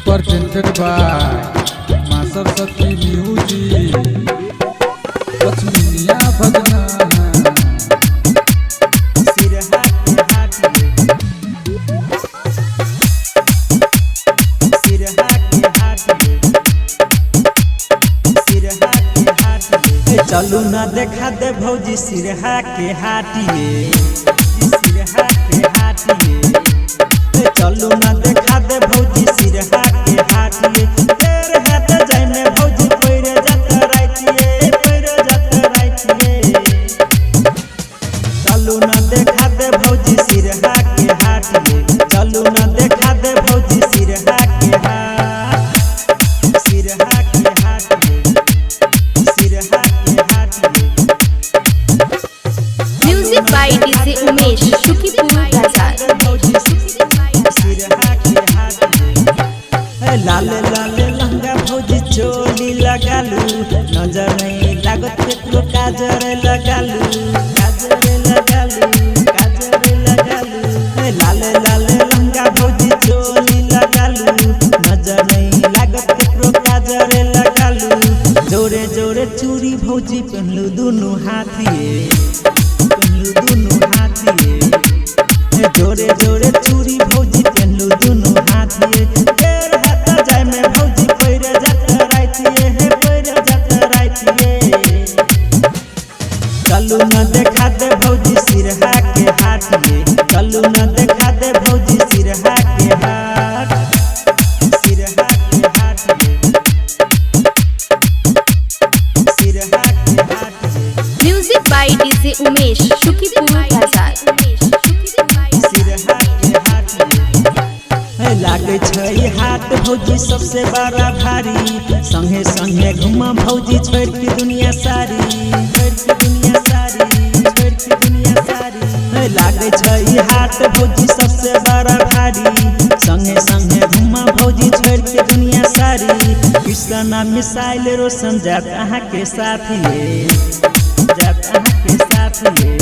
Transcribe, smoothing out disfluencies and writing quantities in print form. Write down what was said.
presented by माँ Saraswati music लक्ष्मीनिया भजना चलू ना देखा दे भौजी सिरहा के हाटिए, सिरहा के हाटिए। चलू ना देखा दे भौजी सिरहा के हाटिए। तेरे हाथ जाय में भौजी पैरे जात राइटिए, पैरे जात राइटिए। चलू ना देखा दे भौजी सिरहा के हाटिए। चलू ना देखा दे भौजी सिरहा के हाट, सिरहा के हाटिए, Sirha music by DJ Umesh Shukipur बाजार। लाल लाल लहंगा भौजी चोली लगालू, नजर नहीं लागत केतलो काजर लगालू, काजर लगालू, काजर लगालू। लाल लाल लहंगा भौजी चोली लगालू, नजर नहीं लागत केतलो काजर लगालू। जोरे जोरे चूड़ी भौजी पहनलू दुनू हाथिए, पहनलू दुनू हाथिए। जोरे जोरे चूड़ी भौजी पहनलू दुनू हाथिए। तेरे हाथ जाय में भौजी पैरे जात राइटिए, हे पैरे जात राइटिए। चलू ना देखा दे भौजी सिरहा के हाटिए। चलू ना देखा दे भौजी सिरहा के हाट, सिरहा के हाटिए, सिरहा के हाटिए। Music by DJ Umesh Shukipur बाजार। लागे छै हाथ भौजी सबसे बड़ा भारी, संगे संगे घुमा भौजी छोड़ के दुनिया सारी, छोड़ के दुनिया सारी, छोड़ के दुनिया सारी। लागे छै हाथ भौजी सबसे बड़ा भारी, संगे संगे घुमा भौजी छोड़ के दुनिया सारी। कृष्णा मिसाइल रोशन जात अहाँ के साथिए, जात अहाँ के साथिए।